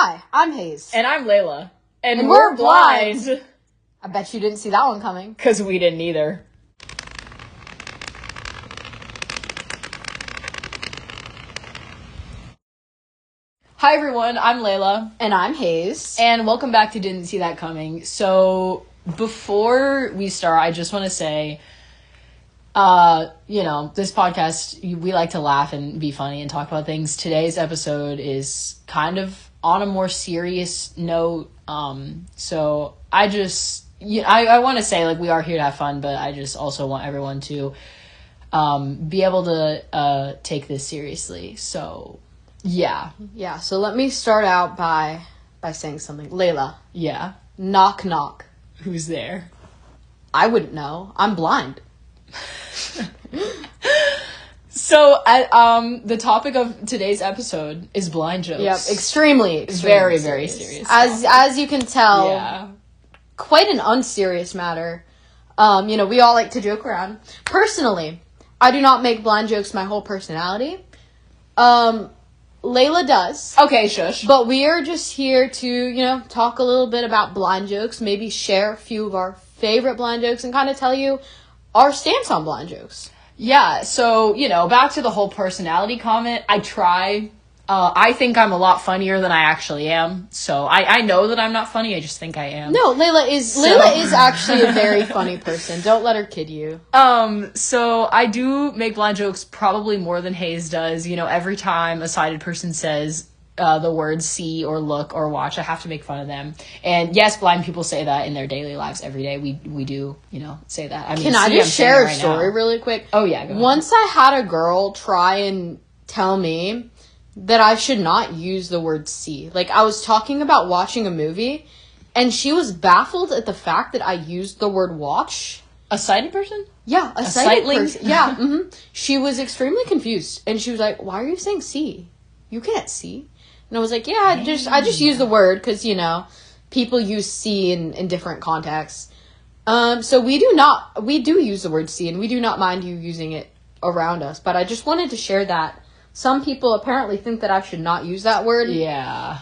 Hi, I'm Hayes. And I'm Layla. And we're blind. I bet you didn't see that one coming. Because we didn't either. Hi everyone, I'm Layla. And I'm Hayes. And welcome back to Didn't See That Coming. So, before we start, I just want to say, this podcast, we like to laugh and be funny and talk about things. Today's episode is kind of on a more serious note. So I just, I want to say, like, we are here to have fun, but I just also want everyone to be able to take this seriously. So, yeah. Yeah, so let me start out by saying something. Layla. Yeah. Knock, knock. Who's there? I wouldn't know. I'm blind. So, the topic of today's episode is blind jokes. Yep, extremely very, very serious. As you can tell, Yeah. quite an unserious matter. We all like to joke around. Personally, I do not make blind jokes my whole personality. Layla does. Okay, shush. But we are just here to, talk a little bit about blind jokes, maybe share a few of our favorite blind jokes, and kind of tell you our stance on blind jokes. Yeah, so, back to the whole personality comment, I try. I think I'm a lot funnier than I actually am. So, I know that I'm not funny, I just think I am. No, Layla is actually a very funny person. Don't let her kid you. So I do make blind jokes probably more than Hayes does. Every time a sighted person says the words see or look or watch, I have to make fun of them. And yes, blind people say that in their daily lives every day. We do, say that. I mean, Can I just share a story really quick? Oh, yeah, go ahead. Once I had a girl try and tell me that I should not use the word see. Like, I was talking about watching a movie, and she was baffled at the fact that I used the word watch. A sighted person? Yeah, a sighted person. Yeah, mm-hmm. She was extremely confused, and she was like, why are you saying see? You can't see. And I was like, yeah, I just use the word, because, people use see in different contexts. So we do use the word see, and we do not mind you using it around us, but I just wanted to share that. Some people apparently think that I should not use that word. Yeah.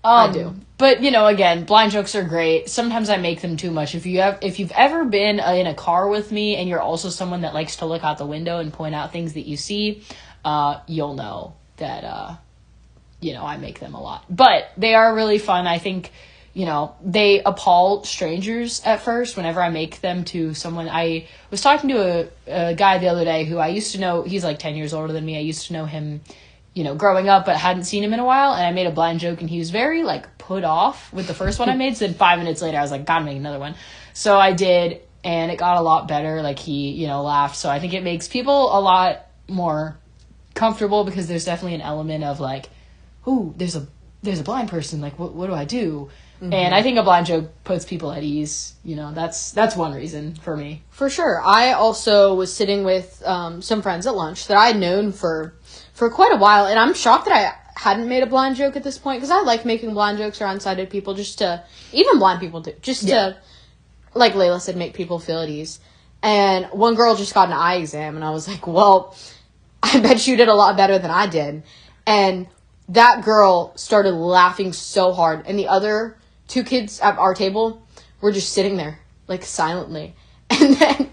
I do. But, again, blind jokes are great. Sometimes I make them too much. If you've ever been in a car with me and you're also someone that likes to look out the window and point out things that you see, you'll know that, I make them a lot. But they are really fun. I think, they appall strangers at first whenever I make them to someone. I was talking to a guy the other day who I used to know. He's like 10 years older than me. I used to know him, growing up, but hadn't seen him in a while. And I made a blind joke, and he was very, put off with the first one I made. So then 5 minutes later, I was like, gotta make another one. So I did, and it got a lot better. He, laughed. So I think it makes people a lot more comfortable, because there's definitely an element of, ooh, there's a blind person. What do I do? Mm-hmm. And I think a blind joke puts people at ease. That's one reason for me. For sure. I also was sitting with some friends at lunch that I had known for quite a while, and I'm shocked that I hadn't made a blind joke at this point, because I like making blind jokes around sighted people, even blind people too, to, like Layla said, make people feel at ease. And one girl just got an eye exam, and I was like, well, I bet you did a lot better than I did. And that girl started laughing so hard, and the other two kids at our table were just sitting there, silently. And then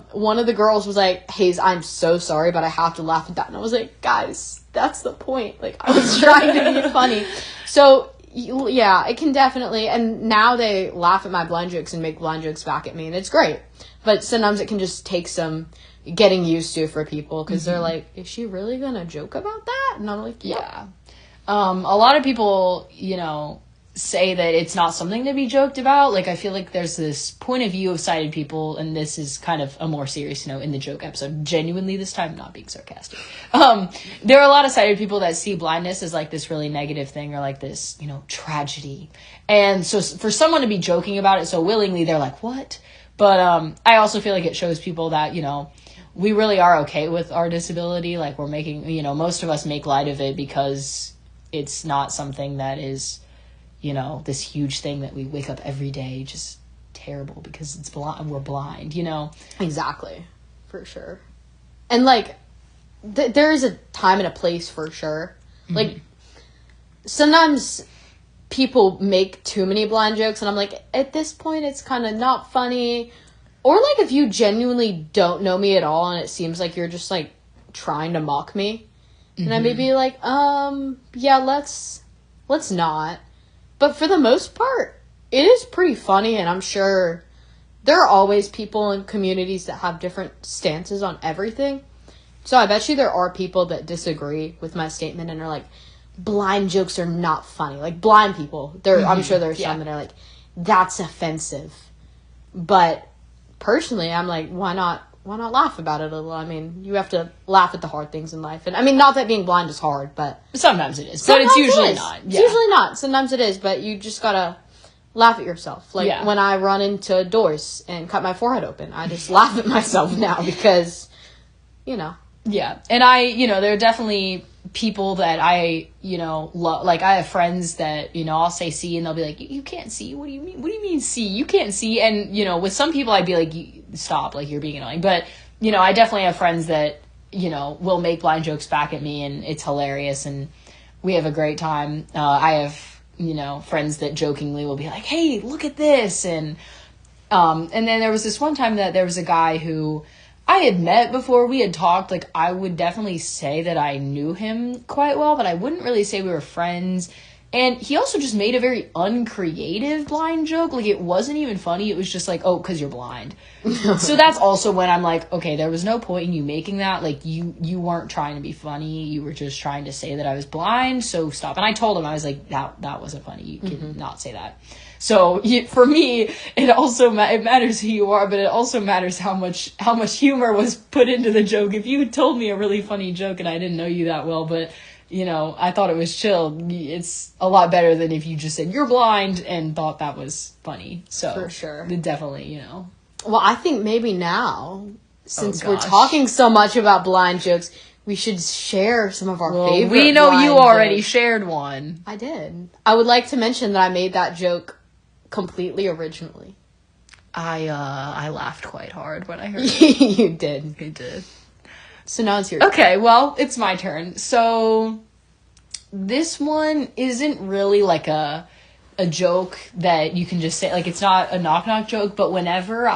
one of the girls was like, Hayes, I'm so sorry, but I have to laugh at that. And I was like, guys, that's the point. I was trying to be funny. So, yeah, it can definitely, and now they laugh at my blind jokes and make blind jokes back at me, and it's great. But sometimes it can just take some getting used to for people, because they're like, is she really gonna joke about that? And I'm like, yeah. A lot of people, say that it's not something to be joked about. I feel like there's this point of view of sighted people, and this is kind of a more serious note in the joke episode. Genuinely this time, not being sarcastic. There are a lot of sighted people that see blindness as this really negative thing, or this, tragedy. And so for someone to be joking about it so willingly, they're like, what? But I also feel like it shows people that, we really are okay with our disability. We're making, most of us make light of it, because it's not something that is, this huge thing that we wake up every day just terrible because it's blind. We're blind, Exactly, for sure. And there is a time and a place for sure. Mm-hmm. sometimes people make too many blind jokes, and I'm like, at this point, it's kind of not funny. Or, like, if you genuinely don't know me at all, and it seems like you're just, like, trying to mock me, and I may be like, yeah, let's not. But for the most part, it is pretty funny, and I'm sure there are always people in communities that have different stances on everything. So I bet you there are people that disagree with my statement and are like, blind jokes are not funny. Like, blind people. I'm sure there are some that are like, that's offensive. But personally, I'm like, why not laugh about it a little? I mean, you have to laugh at the hard things in life. And I mean, not that being blind is hard, but sometimes it is. But it's usually not. It's usually not. Sometimes it is, but you just gotta laugh at yourself. Like, when I run into doors and cut my forehead open, I just laugh at myself now because, Yeah. And there are definitely people that I, love. Like, I have friends that, I'll say see, and they'll be like, you can't see? What do you mean? What do you mean see? You can't see? And, with some people, I'd be like, stop, like, you're being annoying. But, I definitely have friends that, will make blind jokes back at me, and it's hilarious, and we have a great time. I have, friends that jokingly will be like, hey, look at this. And then there was this one time that there was a guy who I had met before, we had talked. Like, I would definitely say that I knew him quite well, but I wouldn't really say we were friends. And he also just made a very uncreative blind joke. Like, it wasn't even funny. It was just like, oh, because you're blind. So that's also when I'm like, okay, there was no point in you making that. Like, you weren't trying to be funny. You were just trying to say that I was blind, so stop. And I told him, I was like, that wasn't funny. You can not say that. So for me, it also it matters who you are, but it also matters how much humor was put into the joke. If you told me a really funny joke and I didn't know you that well, but I thought it was chill, it's a lot better than if you just said you're blind and thought that was funny. So for sure, definitely, Well, I think maybe now, since we're talking so much about blind jokes, we should share some of our favorite. We know blind you already jokes. shared one. I did. I would like to mention that I made that joke completely originally. I laughed quite hard when I heard it. You did. You did. So now it's your turn. Okay, well, it's my turn. So this one isn't really like a joke that you can just say, like, it's not a knock-knock joke, but whenever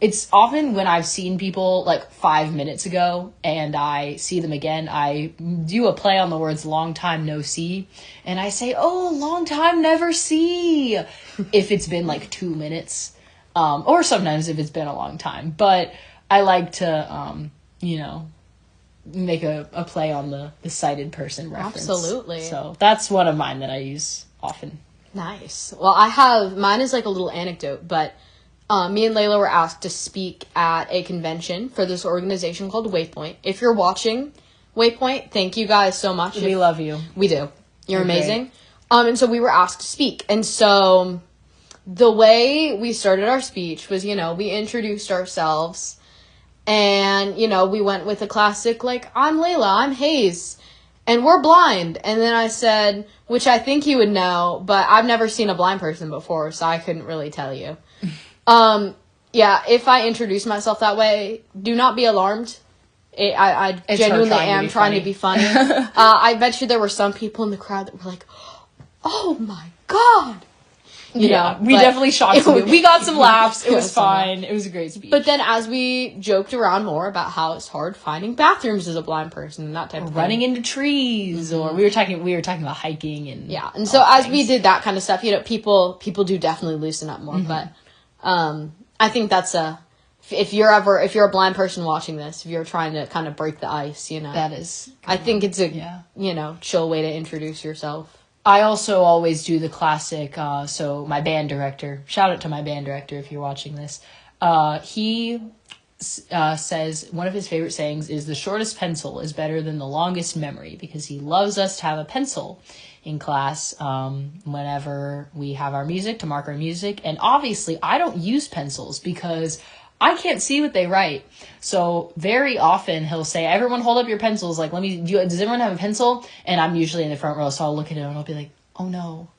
it's often when I've seen people like 5 minutes ago and I see them again, I do a play on the words long time no see, and I say, oh, long time never see, if it's been like 2 minutes, or sometimes if it's been a long time. But I like to, make a play on the sighted person reference. Absolutely. So that's one of mine that I use often. Nice. Well, mine is like a little anecdote, but me and Layla were asked to speak at a convention for this organization called Waypoint. If you're watching Waypoint, thank you guys so much. We love you. We do. You're amazing. Great. And so we were asked to speak. And so the way we started our speech was, we introduced ourselves and, we went with a classic, like, I'm Layla, I'm Hayes, and we're blind. And then I said, which I think you would know, but I've never seen a blind person before, so I couldn't really tell you. Yeah, if I introduce myself that way, do not be alarmed. I genuinely am trying to be funny. I bet you there were some people in the crowd that were like, oh my God. We definitely shocked some people. We got some laughs. It was fine. It was a great speech. But then as we joked around more about how it's hard finding bathrooms as a blind person and that type of thing. Running into trees, or we were talking about hiking and and so as we did that kind of stuff, people do definitely loosen up more. But I think that's if you're a blind person watching this, if you're trying to kind of break the ice, that is, I think it's a chill way to introduce yourself. I also always do the classic, so my band director, shout out to my band director if you're watching this, he says one of his favorite sayings is the shortest pencil is better than the longest memory, because he loves us to have a pencil in class whenever we have our music, to mark our music. And obviously I don't use pencils because I can't see what they write. So very often he'll say, everyone hold up your pencils. Like, does everyone have a pencil? And I'm usually in the front row. So I'll look at him and I'll be like, oh no,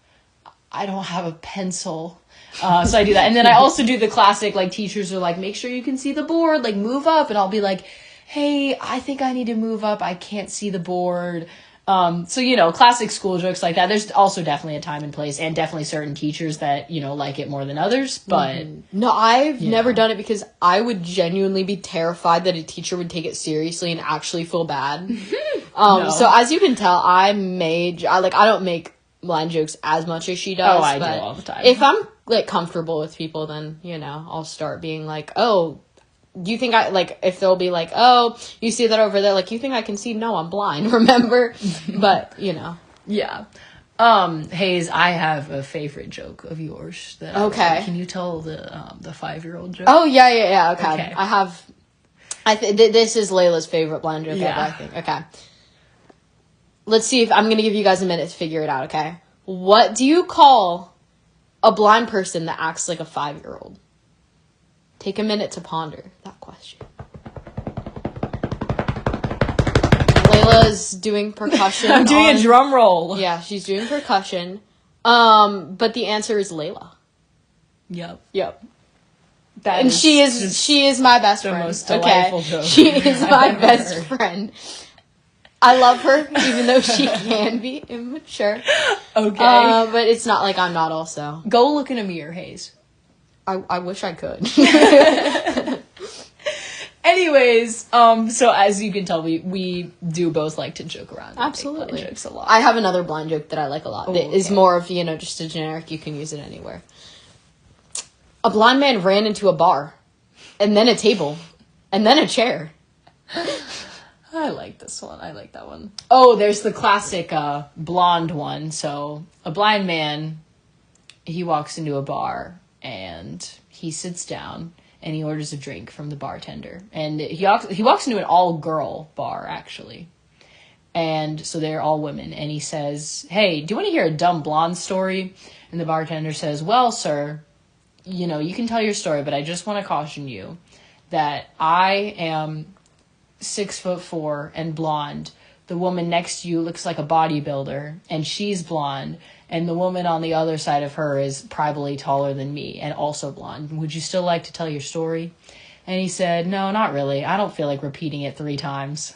I don't have a pencil. So I do that. And then I also do the classic, like, teachers are like, make sure you can see the board, like, move up. And I'll be like, hey, I think I need to move up. I can't see the board. So, classic school jokes like that. There's also definitely a time and place, and definitely certain teachers that, like it more than others, but... No, I've never done it because I would genuinely be terrified that a teacher would take it seriously and actually feel bad. No. So as you can tell, I don't make blind jokes as much as she does. Oh, I do but all the time. If I'm, comfortable with people, then, I'll start being like, oh... Do you think if they'll be like, oh, you see that over there, you think I can see? No, I'm blind, remember? But, Yeah. Hayes, I have a favorite joke of yours. Okay. Can you tell the 5-year-old joke? Oh, yeah, okay. Okay. I have, this is Layla's favorite blind joke ever, I think. Okay. Let's see if, I'm going to give you guys a minute to figure it out, okay? What do you call a blind person that acts like a 5-year-old? Take a minute to ponder that question. Layla's doing percussion. I'm doing a drum roll. Yeah, she's doing percussion. But the answer is Layla. Yep. And she is my best friend. Most delightful joke she is my best friend. I love her, even though she can be immature. Okay. But it's not like I'm not also. Go look in a mirror, Hayes. I wish I could. Anyways, so as you can tell, we do both like to joke around. Absolutely. Blind jokes a lot. I have another blind joke that I like a lot. That is more of, just a generic, you can use it anywhere. A blind man ran into a bar, and then a table, and then a chair. I like this one. I like that one. Oh, there's the classic blonde one. So a blind man, he walks into a bar, and he sits down and he orders a drink from the bartender. And he walks into an all-girl bar, actually. And so they're all women. And he says, hey, do you want to hear a dumb blonde story? And the bartender says, well, sir, you can tell your story, but I just want to caution you that I am 6'4" and blonde. The woman next to you looks like a bodybuilder, and she's blonde. And the woman on the other side of her is probably taller than me and also blonde. Would you still like to tell your story? And he said, no, not really. I don't feel like repeating it 3 times.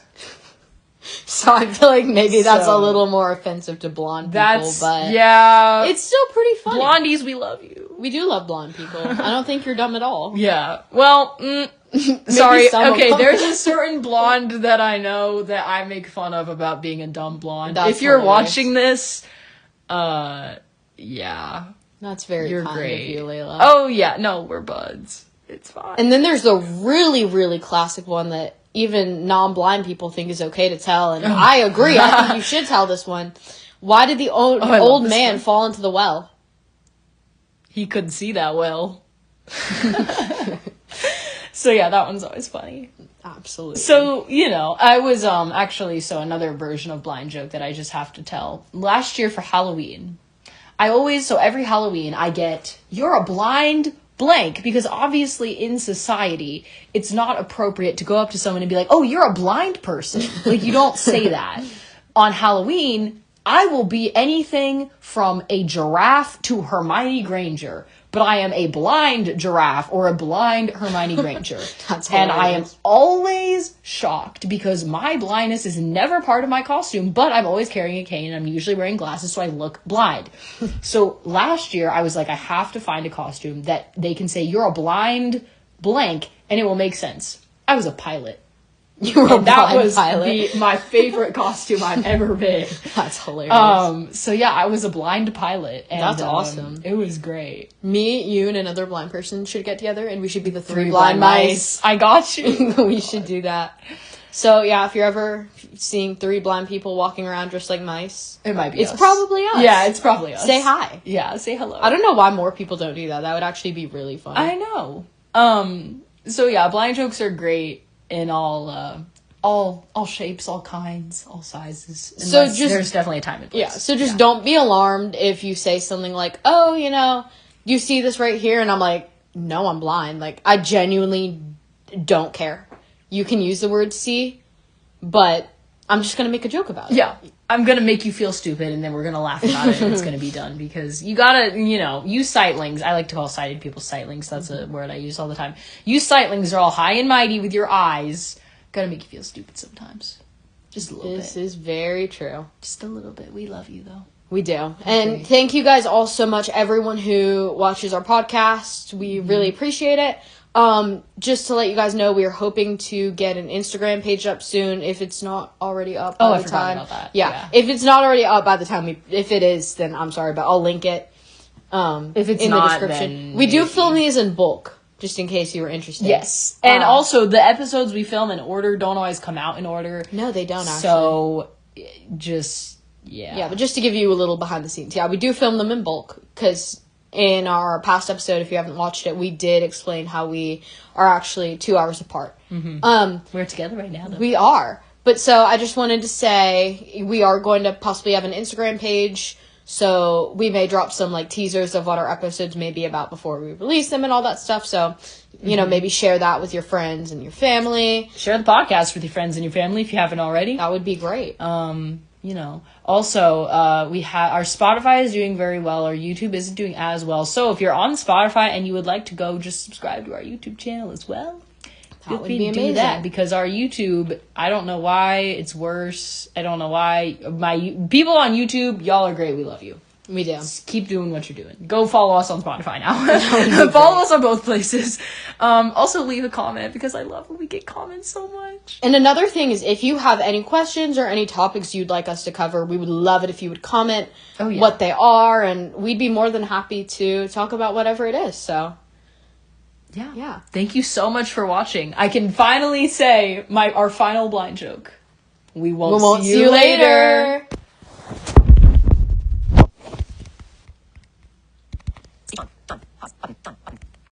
So I feel like maybe that's a little more offensive to blonde people, but yeah, it's still pretty funny. Blondies, we love you. We do love blonde people. I don't think you're dumb at all. Yeah. Well, sorry. Okay, of there's a certain blonde that I know that I make fun of about being a dumb blonde. That's if you're hilarious. watching this, yeah. That's very You're kind great. of you, Layla. Oh, yeah. No, we're buds. It's fine. And then there's the really, really classic one that even non-blind people think is okay to tell, and I agree. I think you should tell this one. Why did the old man fall into the well? He couldn't see that well. So yeah, that one's always funny. Absolutely. So, I was another version of blind joke that I just have to tell. Last year for Halloween, every Halloween I get, you're a blind blank, because obviously in society it's not appropriate to go up to someone and be like, oh, you're a blind person. Like, you don't say that. On Halloween, I will be anything from a giraffe to Hermione Granger, but I am a blind giraffe or a blind Hermione Granger. That's hilarious. And I am always shocked because my blindness is never part of my costume, but I'm always carrying a cane and I'm usually wearing glasses, so I look blind. So last year I was like, I have to find a costume that they can say you're a blind blank and it will make sense. I was a pilot. You were a blind pilot. That was my favorite costume I've ever been. That's hilarious. So yeah, I was a blind pilot. And, that's awesome. It was great. Me, you, and another blind person should get together, and we should be the 3 blind mice. I got you. We should do that. So yeah, if you're ever seeing 3 blind people walking around just like mice, it might be us. Probably us. Yeah, it's probably us. Say hi. Yeah, say hello. I don't know why more people don't do that. That would actually be really fun. I know. So yeah, blind jokes are great in all shapes, all kinds, all sizes. So there's definitely a time and place. Yeah, so just don't be alarmed if you say something like, oh, you see this right here, and I'm like, no, I'm blind. Like, I genuinely don't care. You can use the word see, but I'm just going to make a joke about it. Yeah, I'm going to make you feel stupid, and then we're going to laugh about it, and it's going to be done, because you gotta, you sightlings. I like to call sighted people sightlings. That's a word I use all the time. You sightlings are all high and mighty with your eyes. Gotta make you feel stupid sometimes. Just a little bit. This is very true. Just a little bit. We love you, though. We do. And thank you guys all so much, everyone who watches our podcast. We really appreciate it. Just to let you guys know, we are hoping to get an Instagram page up soon if it's not already up by the time. About that. Yeah. If it's not already up by the time if it is, then I'm sorry, but I'll link it if it's in not, the description. then We do film these in bulk, just in case you were interested. Yes. And also, the episodes we film in order don't always come out in order. No, they don't, actually. So, just, yeah. Yeah, but just to give you a little behind the scenes. Yeah, we do film them in bulk, because in our past episode, if you haven't watched it, we did explain how we are actually 2 hours apart. We're together right now, though. We are. But so I just wanted to say we are going to possibly have an Instagram page. So we may drop some like teasers of what our episodes may be about before we release them and all that stuff. So, you know, maybe share that with your friends and your family. Share the podcast with your friends and your family if you haven't already. That would be great. You know, also, we have our Spotify is doing very well. Our YouTube isn't doing as well. So if you're on Spotify and you would like to go, just subscribe to our YouTube channel as well. That would be amazing. Do that, because our YouTube, I don't know why it's worse. I don't know why. People on YouTube, y'all are great. We love you. We do. Just keep doing what you're doing. Go follow us on Spotify now. Follow us on both places. Also leave a comment, because I love when we get comments so much. And another thing is, if you have any questions or any topics you'd like us to cover, we would love it if you would comment what they are, and we'd be more than happy to talk about whatever it is. So yeah. Thank you so much for watching. I can finally say our final blind joke. We won't see you later.